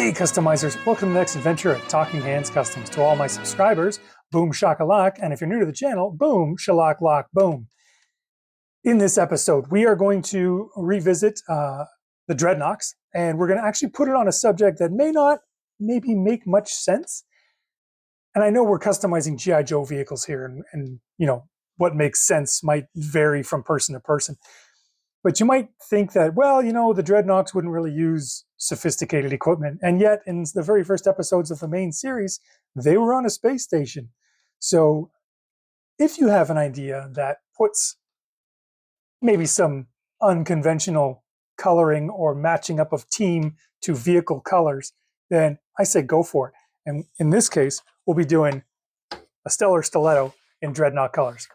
Hey customizers, welcome to the next adventure at Talking Hands Customs. To all my subscribers, boom shakalak, and if you're new to the channel, boom shalak lock boom. In this episode, we are going to revisit the Dreadnoks, and we're going to actually put it on a subject that may not maybe make much sense. And I know we're customizing G.I. Joe vehicles here, and you know what makes sense might vary from person to person. But you might think that, well, you know, the Dreadnoks wouldn't really use sophisticated equipment. And yet, in the very first episodes of the main series, they were on a space station. So if you have an idea that puts maybe some unconventional coloring or matching up of team to vehicle colors, then I say go for it. And in this case, we'll be doing a Stellar Stiletto in Dreadnok colors.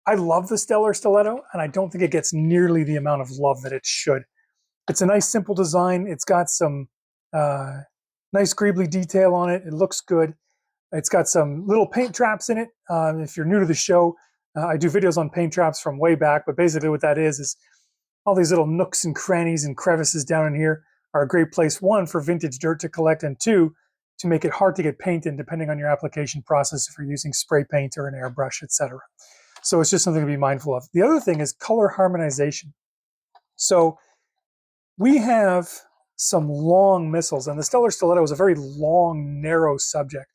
I love the Stellar Stiletto, and I don't think it gets nearly the amount of love that it should. It's a nice, simple design. It's got some nice greebly detail on it. It looks good. It's got some little paint traps in it. If you're new to the show, I do videos on paint traps from way back, but basically what that is all these little nooks and crannies and crevices down in here are a great place, one, for vintage dirt to collect, and two, to make it hard to get paint in depending on your application process if you're using spray paint or an airbrush, etc. So it's just something to be mindful of. The other thing is color harmonization. So we have some long missiles, and the Stellar Stiletto is a very long, narrow subject.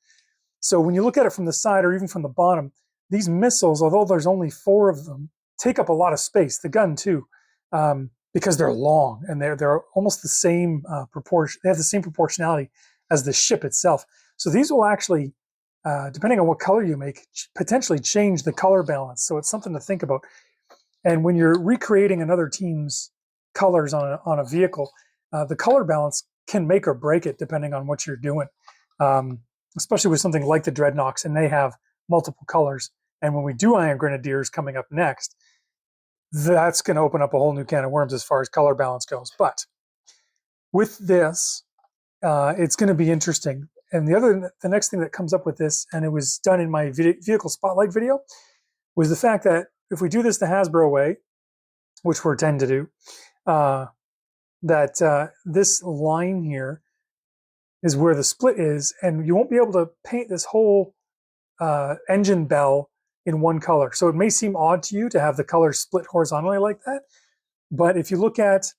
So when you look at it from the side or even from the bottom, these missiles, although there's only 4 of them, take up a lot of space, the gun too, because they're long and they're almost the same proportion. They have the same proportionality as the ship itself. So these will actually, depending on what color you make, potentially change the color balance. So it's something to think about. And when you're recreating another team's colors on a vehicle, the color balance can make or break it depending on what you're doing, especially with something like the Dreadnoks, and they have multiple colors. And when we do Iron Grenadiers coming up next, that's going to open up a whole new can of worms as far as color balance goes. But with this, it's going to be interesting. And the next thing that comes up with this, and it was done in my vehicle spotlight video, was the fact that if we do this the Hasbro way, which we tend to do, this line here is where the split is, and you won't be able to paint this whole engine bell in one color. So it may seem odd to you to have the colors split horizontally like that, but if you look at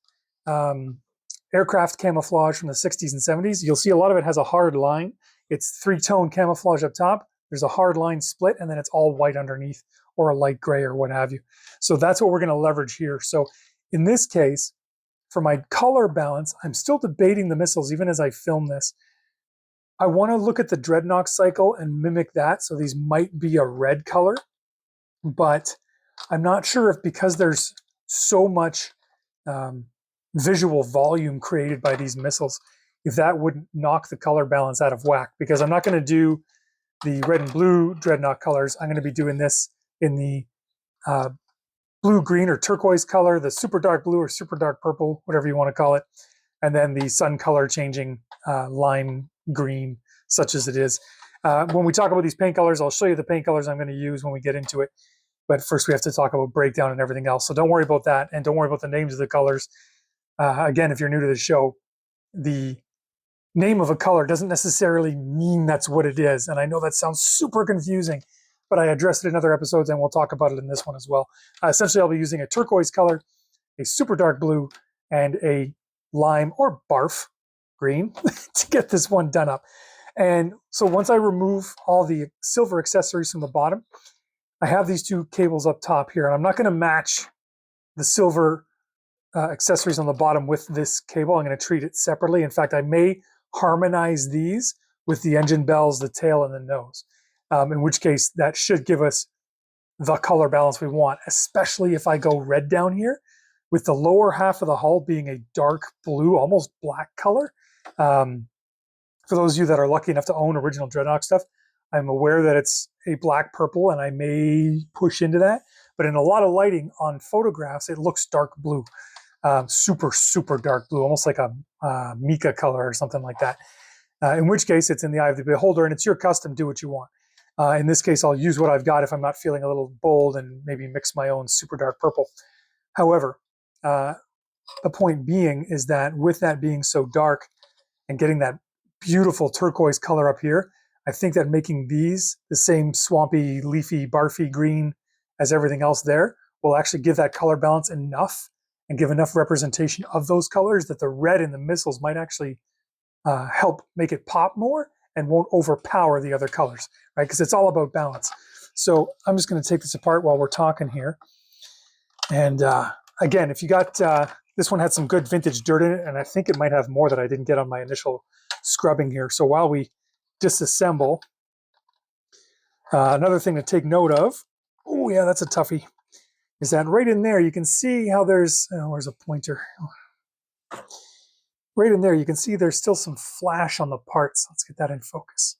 aircraft camouflage from the 60s and 70s, you'll see a lot of it has a hard line. It's 3-tone camouflage up top. There's a hard line split, and then it's all white underneath, or a light gray, or what have you. So that's what we're going to leverage here. So in this case, for my color balance, I'm still debating the missiles even as I film this. I want to look at the Dreadnok cycle and mimic that. So these might be a red color, but I'm not sure if, because there's so much visual volume created by these missiles, if that would knock the color balance out of whack, because I'm not going to do the red and blue Dreadnok colors. I'm going to be doing this in the blue, green, or turquoise color, the super dark blue or super dark purple, whatever you want to call it, and then the sun color changing lime green, such as it is. When we talk about these paint colors, I'll show you the paint colors I'm going to use when we get into it. But first we have to talk about breakdown and everything else. So don't worry about that, and don't worry about the names of the colors. Again, if you're new to the show, the name of a color doesn't necessarily mean that's what it is. And I know that sounds super confusing, but I addressed it in other episodes, and we'll talk about it in this one as well. Essentially, I'll be using a turquoise color, a super dark blue, and a lime or barf green to get this one done up. And so once I remove all the silver accessories from the bottom, I have these 2 cables up top here, and I'm not going to match the silver accessories on the bottom with this cable. I'm going to treat it separately. In fact, I may harmonize these with the engine bells, the tail, and the nose, in which case that should give us the color balance we want, especially if I go red down here, with the lower half of the hull being a dark blue, almost black color. For those of you that are lucky enough to own original Dreadnok stuff, I'm aware that it's a black purple, and I may push into that. But in a lot of lighting on photographs, it looks dark blue, super, super dark blue, almost like a mica color or something like that. In which case, it's in the eye of the beholder, and it's your custom. Do what you want. In this case, I'll use what I've got if I'm not feeling a little bold, and maybe mix my own super dark purple. However, the point being is that with that being so dark, and getting that beautiful turquoise color up here, I think that making these the same swampy, leafy, barfy green as everything else there will actually give that color balance enough and give enough representation of those colors that the red in the missiles might actually help make it pop more and won't overpower the other colors, right? Because it's all about balance. So I'm just going to take this apart while we're talking here. And again, if you got, this one had some good vintage dirt in it, and I think it might have more that I didn't get on my initial scrubbing here. So while we disassemble, another thing to take note of, oh yeah, that's a toughie, is that right in there, you can see how there's, where's a pointer? Right in there, you can see there's still some flash on the parts. Let's get that in focus.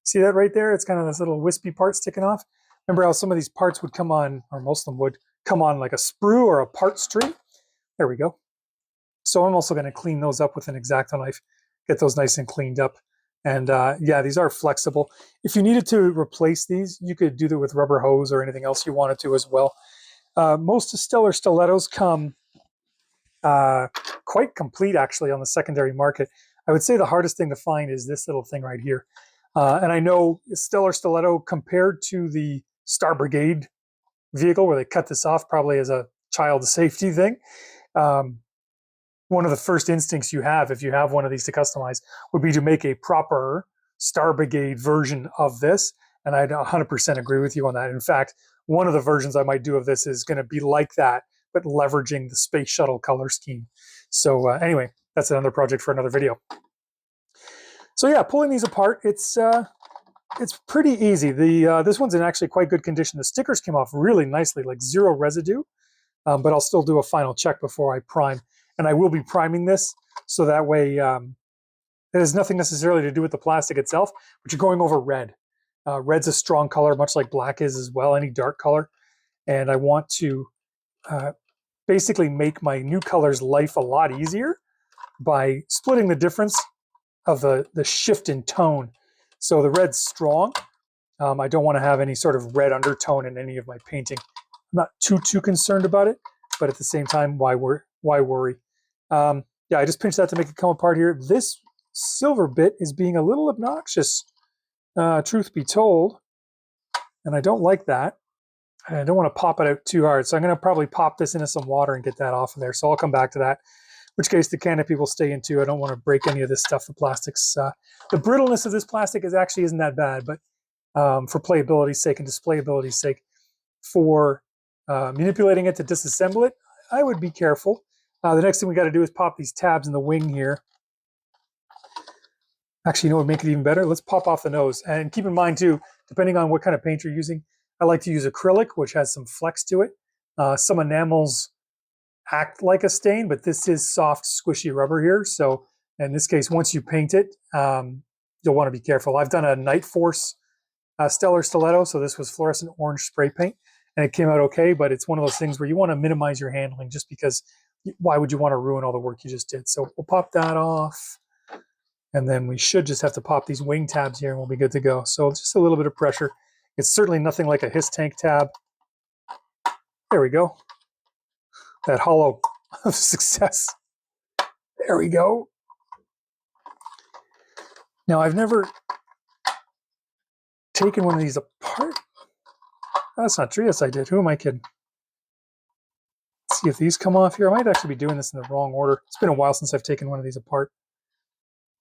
See that right there? It's kind of this little wispy part sticking off. Remember how some of these parts would come on, or most of them would come on like a sprue or a part string? There we go. So I'm also going to clean those up with an X-Acto knife, get those nice and cleaned up. And yeah, these are flexible. If you needed to replace these, you could do that with rubber hose or anything else you wanted to as well. Most Stellar stilettos come quite complete actually on the secondary market. I would say the hardest thing to find is this little thing right here. And I know Stellar stiletto compared to the Star Brigade vehicle where they cut this off probably as a child safety thing. One of the first instincts you have if you have one of these to customize would be to make a proper Star Brigade version of this. And I'd 100% agree with you on that. In fact, one of the versions I might do of this is going to be like that, but leveraging the space shuttle color scheme. So anyway, that's another project for another video. So yeah, pulling these apart, it's pretty easy. This one's in actually quite good condition. The stickers came off really nicely, like zero residue, but I'll still do a final check before I prime. And I will be priming this, so that way it has nothing necessarily to do with the plastic itself, but you're going over red. Red's a strong color, much like black is as well, any dark color. And I want to basically make my new color's life a lot easier by splitting the difference of the shift in tone. So the red's strong. I don't want to have any sort of red undertone in any of my painting. I'm not too concerned about it, but at the same time, why worry? Yeah, I just pinched that to make it come apart here. This silver bit is being a little obnoxious, truth be told, and I don't like that. I don't want to pop it out too hard, so I'm going to probably pop this into some water and get that off of there. So I'll come back to that, in which case the canopy will stay in too. I don't want to break any of this stuff. The plastics, the brittleness of this plastic isn't that bad, but for playability's sake and displayability's sake, for manipulating it to disassemble it, I would be careful. The next thing we got to do is pop these tabs in the wing here. Actually, you know what would make it even better? Let's pop off the nose. And keep in mind too, depending on what kind of paint you're using, I like to use acrylic, which has some flex to it. Some enamels act like a stain, but this is soft, squishy rubber here. So in this case, once you paint it, you'll want to be careful. I've done a Night Force Stellar stiletto, so this was fluorescent orange spray paint, and it came out okay, but it's one of those things where you want to minimize your handling just because why would you want to ruin all the work you just did? So we'll pop that off. And then we should just have to pop these wing tabs here and we'll be good to go. So just a little bit of pressure. It's certainly nothing like a HISS tank tab. There we go. That hollow of success. There we go. Now I've never taken one of these apart. That's not true. Yes, I did. Who am I kidding? Let's see if these come off here. I might actually be doing this in the wrong order. It's been a while since I've taken one of these apart.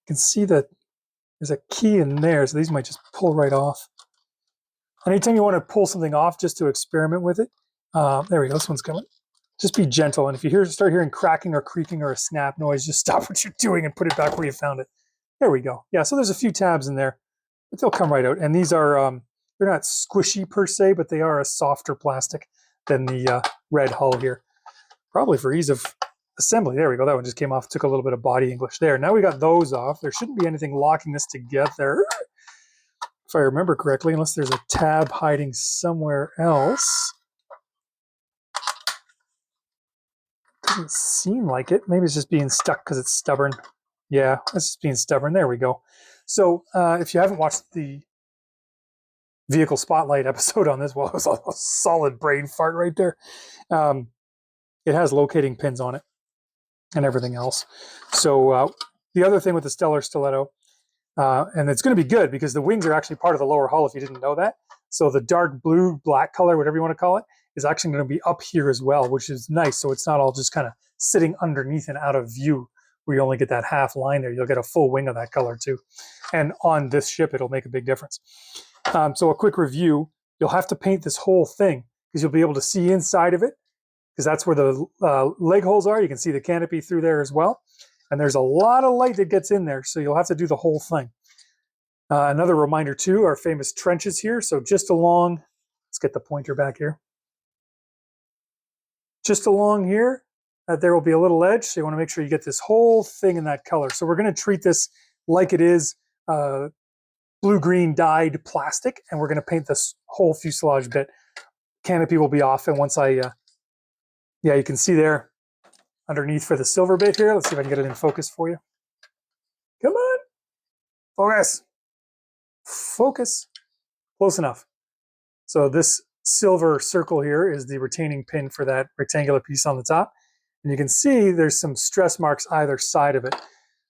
You can see that there's a key in there, so these might just pull right off. Anytime you want to pull something off just to experiment with it, there we go, this one's coming. Just be gentle, and if you start hearing cracking or creaking or a snap noise, just stop what you're doing and put it back where you found it. There we go. Yeah, so there's a few tabs in there, but they'll come right out. And these are, they're not squishy per se, but they are a softer plastic than the red hull here. Probably for ease of assembly. There we go. That one just came off. Took a little bit of body English there. Now we got those off. There shouldn't be anything locking this together, if I remember correctly, unless there's a tab hiding somewhere else. Doesn't seem like it. Maybe it's just being stuck because it's stubborn. Yeah, it's just being stubborn. There we go. So if you haven't watched the vehicle spotlight episode on this, well, it was a solid brain fart right there. It has locating pins on it and everything else. So The other thing with the Stellar Stiletto, and it's going to be good because the wings are actually part of the lower hull if you didn't know that. So the dark blue, black color, whatever you want to call it, is actually going to be up here as well, which is nice. So it's not all just kind of sitting underneath and out of view where you only get that half line there. You'll get a full wing of that color too. And on this ship, it'll make a big difference. So a quick review, you'll have to paint this whole thing because you'll be able to see inside of it because that's where the leg holes are. You can see the canopy through there as well. And there's a lot of light that gets in there, so you'll have to do the whole thing. Another reminder too, our famous trenches here. So just along, let's get the pointer back here. Just along here, there will be a little edge. So you want to make sure you get this whole thing in that color. So we're going to treat this like it is blue-green dyed plastic, and we're going to paint this whole fuselage bit. Canopy will be off, and once yeah, you can see there underneath for the silver bit here. Let's see if I can get it in focus for you. Come on, focus. Focus. Close enough. So this silver circle here is the retaining pin for that rectangular piece on the top. And you can see there's some stress marks either side of it.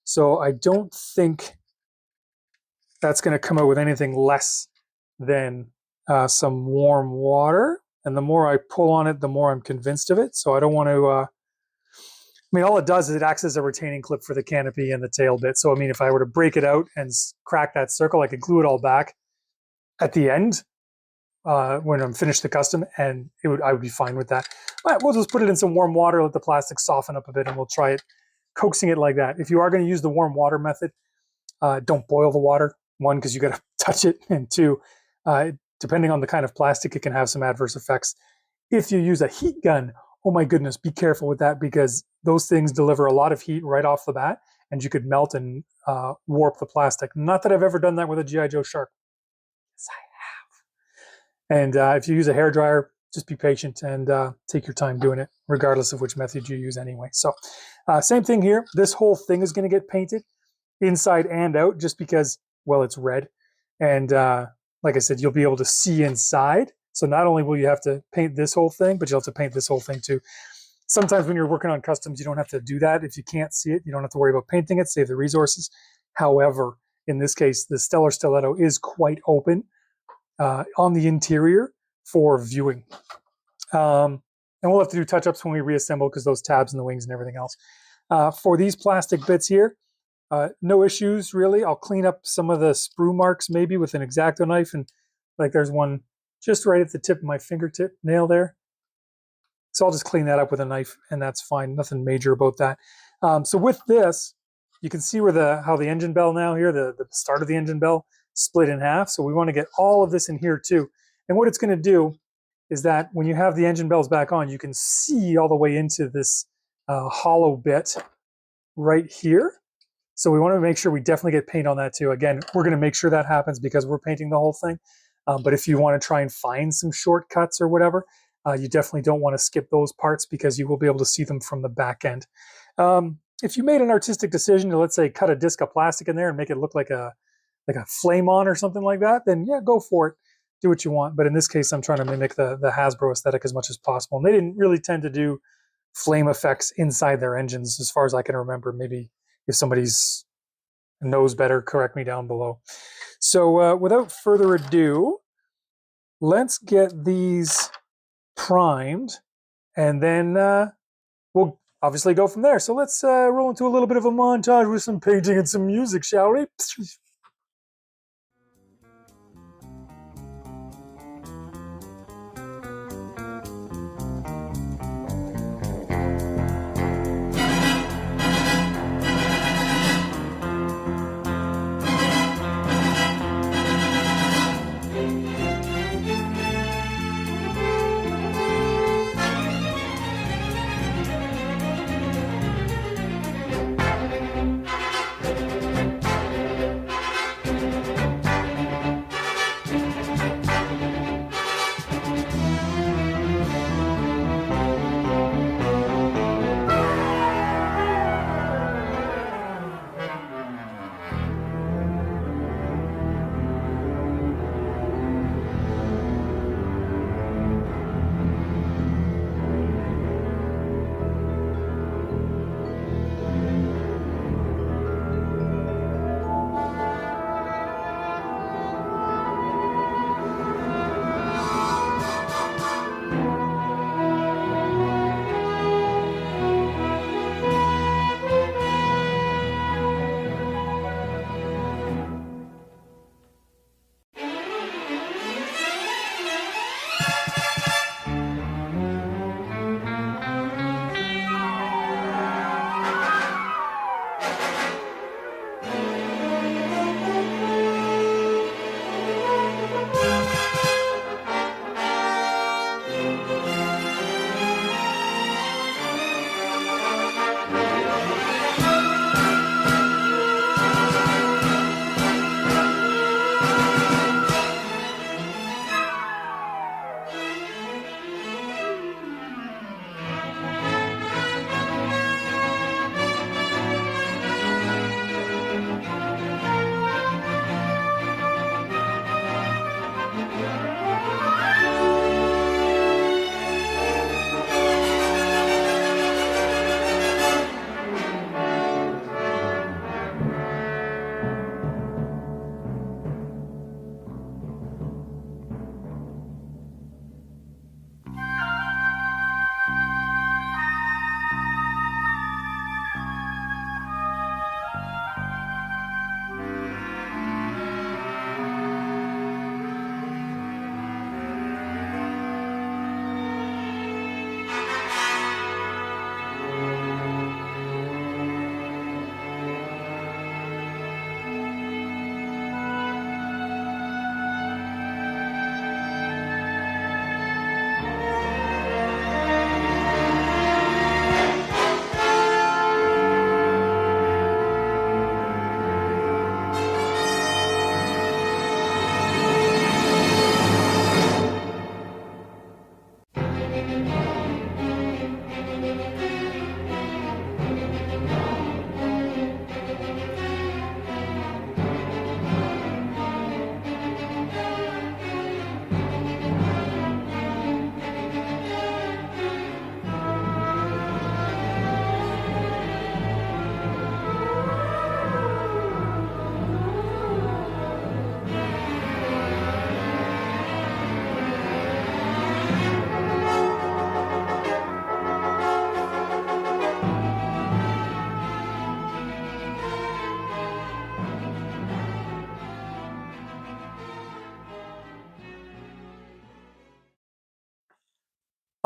So I don't think that's going to come out with anything less than some warm water. And the more I pull on it, the more I'm convinced of it. So I don't want to, I mean, all it does is it acts as a retaining clip for the canopy and the tail bit. So, I mean, if I were to break it out and crack that circle, I could glue it all back at the end when I'm finished the custom, and I would be fine with that. But we'll just put it in some warm water, let the plastic soften up a bit, and we'll try it, coaxing it like that. If you are going to use the warm water method, don't boil the water. One, because you got to touch it, and two, depending on the kind of plastic, it can have some adverse effects. If you use a heat gun, oh my goodness, be careful with that because those things deliver a lot of heat right off the bat, and you could melt and warp the plastic. Not that I've ever done that with a G.I. Joe shark. Yes, I have. And if you use a hairdryer, just be patient and take your time doing it, regardless of which method you use anyway. So same thing here. This whole thing is going to get painted inside and out just because, well, it's red. And like I said, you'll be able to see inside. So not only will you have to paint this whole thing, but you'll have to paint this whole thing too. Sometimes when you're working on customs, you don't have to do that. If you can't see it, you don't have to worry about painting it, save the resources. However, in this case, the Stellar Stiletto is quite open on the interior for viewing. And we'll have to do touch-ups when we reassemble because those tabs and the wings and everything else. For these plastic bits here, no issues really. I'll clean up some of the sprue marks maybe with an X-Acto knife, and like there's one just right at the tip of my fingertip nail there. So I'll just clean that up with a knife and that's fine. Nothing major about that. So with this, you can see where how the engine bell now here, the start of the engine bell split in half. So we want to get all of this in here too. And what it's going to do is that when you have the engine bells back on, you can see all the way into this hollow bit right here. So we want to make sure we definitely get paint on that too. Again, we're going to make sure that happens because we're painting the whole thing. But if you want to try and find some shortcuts or whatever, you definitely don't want to skip those parts because you will be able to see them from the back end. If you made an artistic decision to, let's say, cut a disc of plastic in there and make it look like a flame on or something like that, then yeah, go for it. Do what you want. But in this case, I'm trying to mimic the Hasbro aesthetic as much as possible. And they didn't really tend to do flame effects inside their engines as far as I can remember. Maybe if somebody's knows better, correct me down below. So without further ado, let's get these primed, and then we'll obviously go from there. So let's roll into a little bit of a montage with some painting and some music, shall we?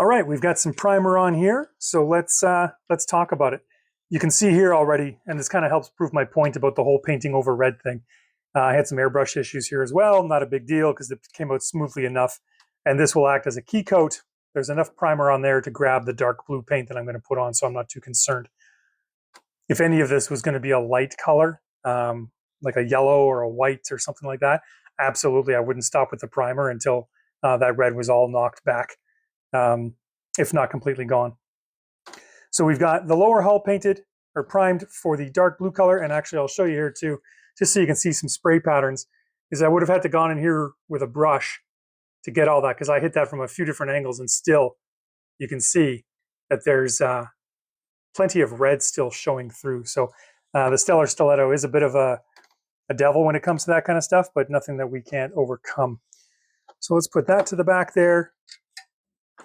All right, we've got some primer on here, so let's talk about it. You can see here already, and this kind of helps prove my point about the whole painting over red thing. I had some airbrush issues here as well, not a big deal because it came out smoothly enough, and this will act as a key coat. There's enough primer on there to grab the dark blue paint that I'm going to put on, so I'm not too concerned. If any of this was going to be a light color, like a yellow or a white or something like that, absolutely I wouldn't stop with the primer until that red was all knocked back, if not completely gone. So we've got the lower hull painted or primed for the dark blue color, and actually I'll show you here too, just so you can see some spray patterns, is I would have had to gone in here with a brush to get all that, because I hit that from a few different angles, and still you can see that there's plenty of red still showing through. So the Stellar Stiletto is a bit of a devil when it comes to that kind of stuff, but nothing that we can't overcome. So let's put that to the back there.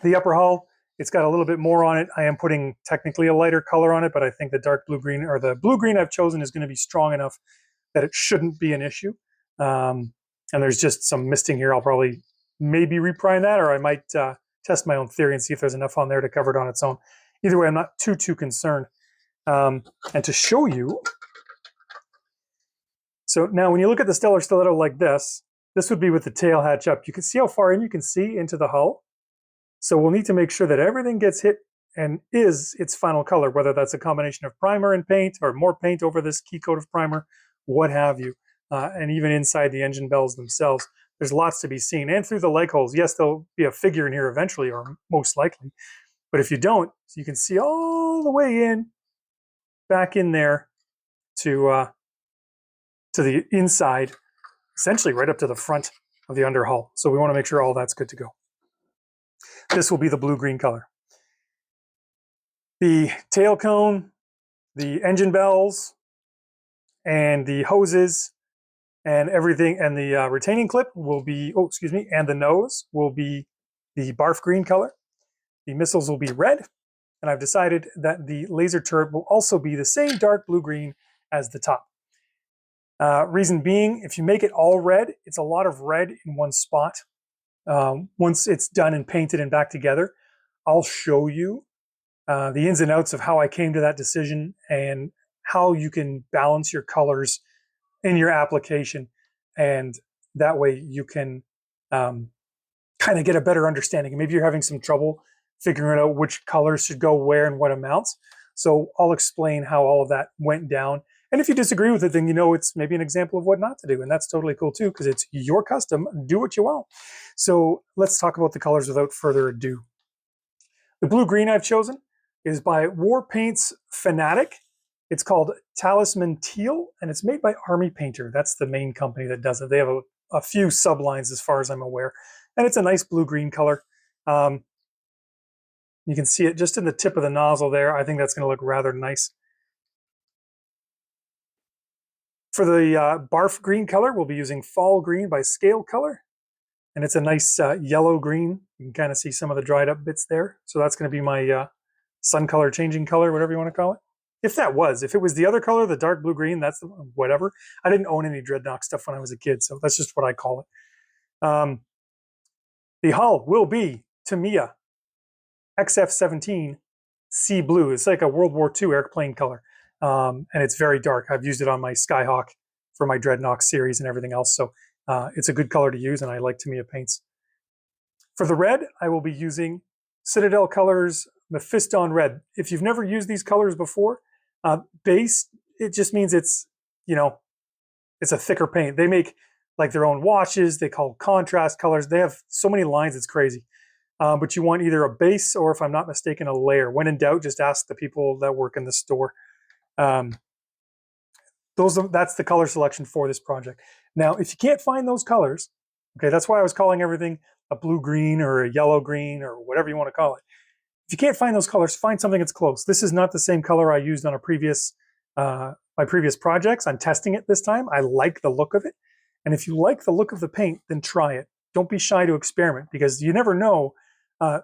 The upper hull, it's got a little bit more on it. I am putting technically a lighter color on it, but I think the dark blue-green, or the blue-green I've chosen, is going to be strong enough that it shouldn't be an issue. And there's just some misting here. I'll probably maybe reprime that, or I might test my own theory and see if there's enough on there to cover it on its own. Either way, I'm not too concerned. And to show you, so now when you look at the Stellar Stiletto like this would be with the tail hatch up. You can see how far in you can see into the hull. So we'll need to make sure that everything gets hit and is its final color, whether that's a combination of primer and paint, or more paint over this key coat of primer, what have you. And even inside the engine bells themselves, there's lots to be seen. And through the leg holes, yes, there'll be a figure in here eventually, or most likely. But if you don't, you can see all the way in, back in there to the inside, essentially right up to the front of the underhull. So we want to make sure all that's good to go. This will be the blue-green color. The tail cone, the engine bells, and the hoses, and everything, and the retaining clip will be, and the nose will be the barf green color. The missiles will be red, and I've decided that the laser turret will also be the same dark blue-green as the top. Reason being, if you make it all red, it's a lot of red in one spot. Once it's done and painted and back together, I'll show you the ins and outs of how I came to that decision and how you can balance your colors in your application. And that way you can kind of get a better understanding. And maybe you're having some trouble figuring out which colors should go where and what amounts. So I'll explain how all of that went down. And if you disagree with it, then you know it's maybe an example of what not to do. And that's totally cool too, because it's your custom. Do what you want. So let's talk about the colors without further ado. The blue-green I've chosen is by War Paints Fanatic. It's called Talisman Teal, and it's made by Army Painter. That's the main company that does it. They have a few sublines as far as I'm aware. And it's a nice blue-green color. You can see it just in the tip of the nozzle there. I think that's going to look rather nice. For the barf green color, we'll be using Fall Green by Scale Color. And it's a nice yellow green. You can kind of see some of the dried up bits there. So that's going to be my sun color, changing color, whatever you want to call it. If it was the other color, the dark blue green, that's whatever. I didn't own any Dreadnok stuff when I was a kid, so that's just what I call it. The hull will be Tamiya XF-17 Sea Blue. It's like a World War II airplane color. And it's very dark. I've used it on my Skyhawk for my Dreadnok series and everything else. So it's a good color to use, and I like Tamiya paints. For the red, I will be using Citadel Colors Mephiston Red. If you've never used these colors before, base, it just means it's, it's a thicker paint. They make like their own washes. They call contrast colors. They have so many lines, it's crazy. But you want either a base or, if I'm not mistaken, a layer. When in doubt, just ask the people that work in the store. That's the color selection for this project. Now, if you can't find those colors, okay, that's why I was calling everything a blue-green or a yellow-green or whatever you want to call it. If you can't find those colors, find something that's close. This is not the same color I used on a previous my previous projects. I'm testing it this time. I like the look of it. And if you like the look of the paint, then try it. Don't be shy to experiment, because you never know.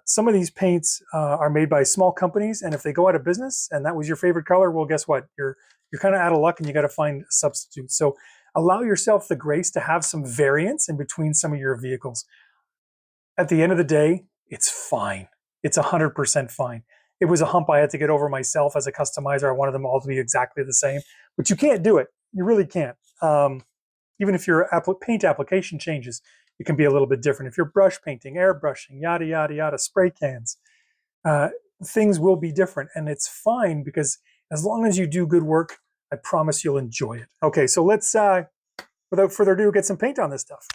Some of these paints are made by small companies, and if they go out of business and that was your favorite color, well, guess what? You're kind of out of luck, and you got to find a substitute. So allow yourself the grace to have some variance in between some of your vehicles. At the end of the day, it's fine. it's 100% fine. It was a hump I had to get over myself as a customizer. I wanted them all to be exactly the same, but you can't do it. You really can't. Even if your paint application changes, it can be a little bit different. If you're brush painting, airbrushing, yada, yada, yada, spray cans, things will be different. And it's fine because as long as you do good work, I promise you'll enjoy it. Okay, so let's, without further ado, get some paint on this stuff.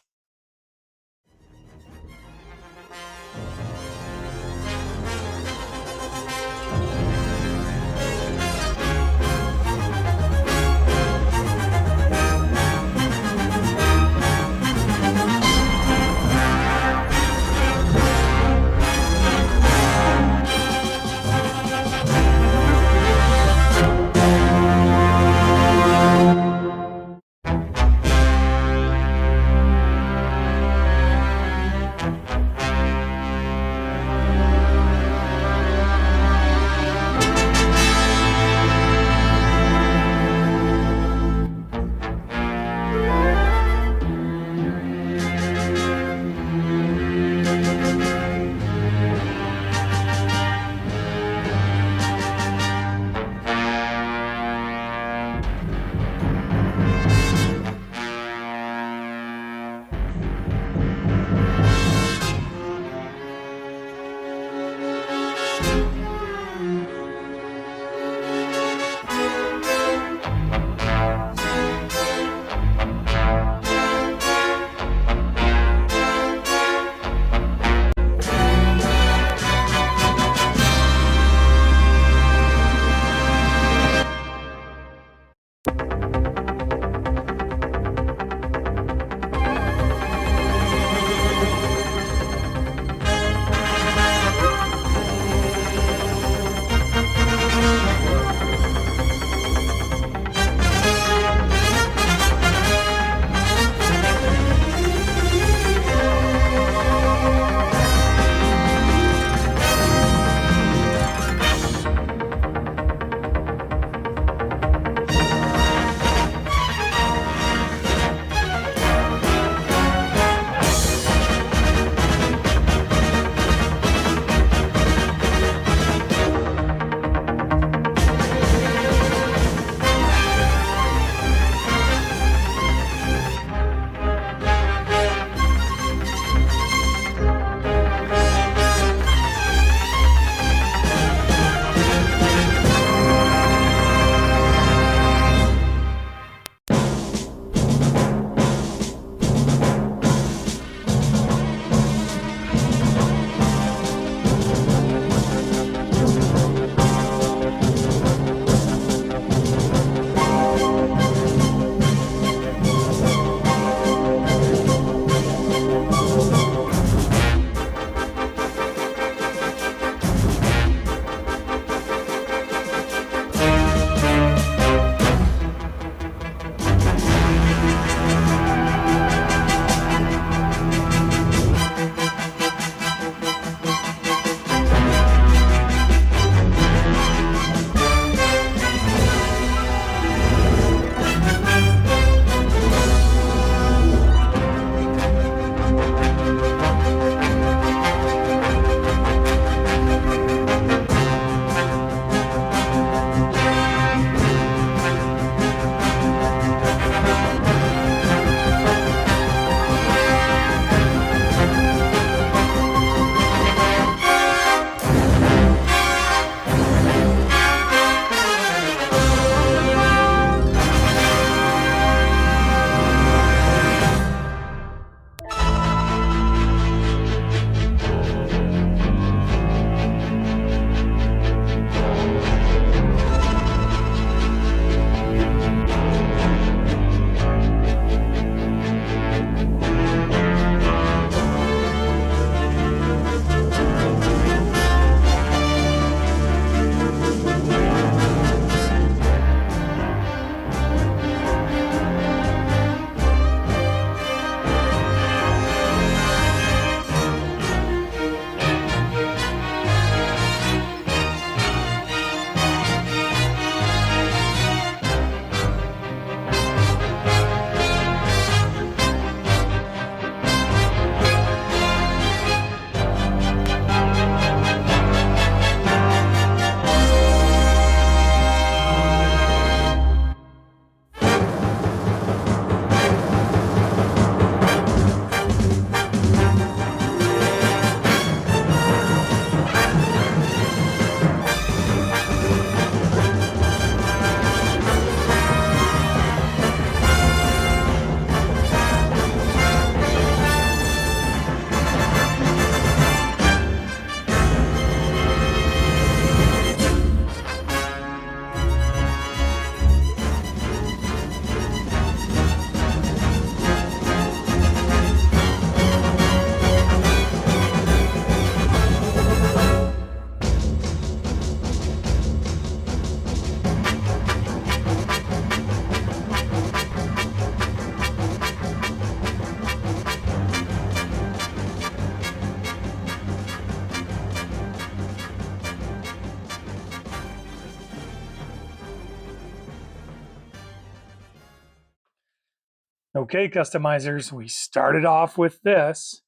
Okay, customizers, we started off with this,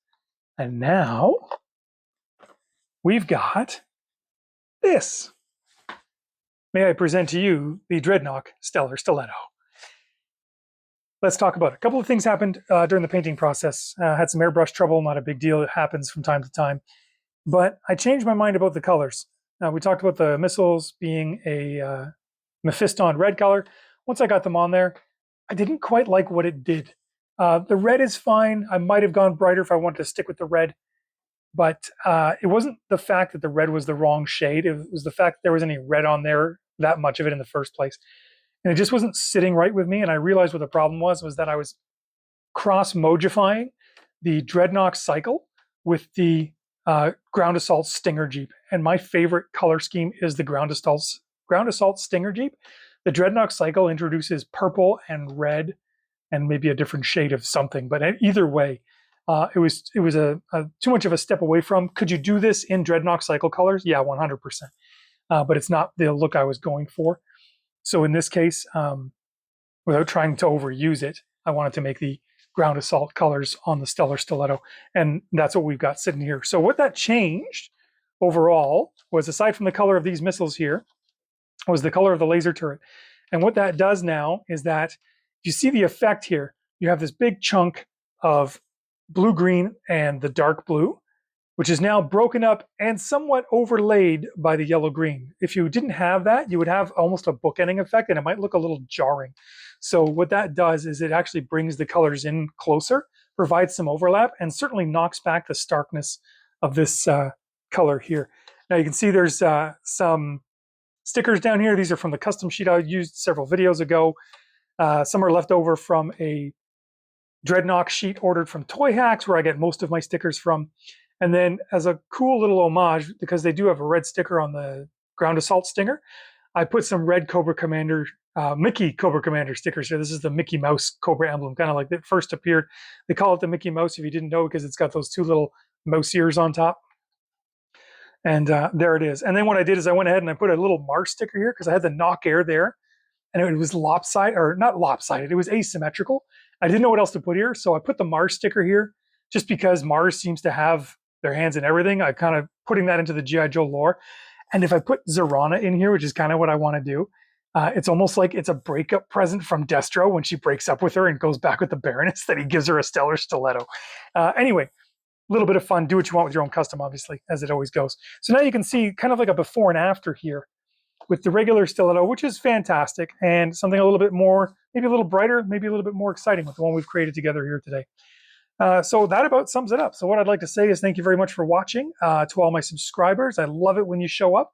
and now we've got this. May I present to you the Dreadnok Stellar Stiletto. Let's talk about it. A couple of things happened during the painting process. Had some airbrush trouble, not a big deal. It happens from time to time. But I changed my mind about the colors. We talked about the missiles being a Mephiston red color. Once I got them on there, I didn't quite like what it did. The red is fine. I might have gone brighter if I wanted to stick with the red. But it wasn't the fact that the red was the wrong shade. It was the fact that there was any red on there, that much of it in the first place. And it just wasn't sitting right with me. And I realized what the problem was that I was cross-mogifying the Dreadnok cycle with the Ground Assault Stinger Jeep. And my favorite color scheme is the Ground Assault Stinger Jeep. The Dreadnok cycle introduces purple and red and maybe a different shade of something. But either way, it was too much of a step away from. Could you do this in Dreadnok cycle colors? Yeah, 100%. But it's not the look I was going for. So in this case, without trying to overuse it, I wanted to make the Ground Assault colors on the Stellar Stiletto. And that's what we've got sitting here. So what that changed overall was, aside from the color of these missiles here, was the color of the laser turret. And what that does now is that you see the effect here. You have this big chunk of blue-green and the dark blue, which is now broken up and somewhat overlaid by the yellow-green. If you didn't have that, you would have almost a bookending effect, and it might look a little jarring. So what that does is it actually brings the colors in closer, provides some overlap, and certainly knocks back the starkness of this color here. Now you can see there's some stickers down here. These are from the custom sheet I used several videos ago. Some are left over from a Dreadnok sheet ordered from Toy Hacks, where I get most of my stickers from. And then as a cool little homage, because they do have a red sticker on the Ground Assault Stinger, I put some red Cobra Commander, Mickey Cobra Commander stickers here. This is the Mickey Mouse Cobra emblem, kind of like it first appeared. They call it the Mickey Mouse, if you didn't know, because it's got those two little mouse ears on top. And there it is. And then what I did is I went ahead and I put a little Mars sticker here, because I had the Knock Air there. And it was lopsided, or not lopsided, it was asymmetrical. I didn't know what else to put here, so I put the Mars sticker here, just because Mars seems to have their hands in everything. I kind of putting that into the G.I. Joe lore. And if I put Zorana in here, which is kind of what I want to do, it's almost like it's a breakup present from Destro when she breaks up with her and goes back with the Baroness, that he gives her a Stellar Stiletto. Anyway, a little bit of fun. Do what you want with your own custom, obviously, as it always goes. So now you can see kind of like a before and after here with the regular stiletto, which is fantastic, and something a little bit more, maybe a little brighter, maybe a little bit more exciting with the one we've created together here today. So that about sums it up. So what I'd like to say is thank you very much for watching. To all my subscribers, I love it when you show up.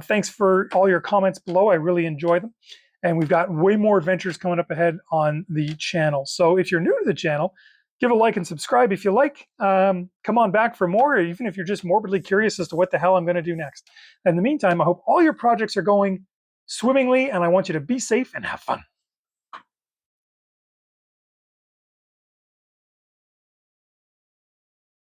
Thanks for all your comments below. I really enjoy them. And we've got way more adventures coming up ahead on the channel. So if you're new to the channel, give a like and subscribe if you like. Come on back for more, even if you're just morbidly curious as to what the hell I'm going to do next. In the meantime, I hope all your projects are going swimmingly, and I want you to be safe and have fun.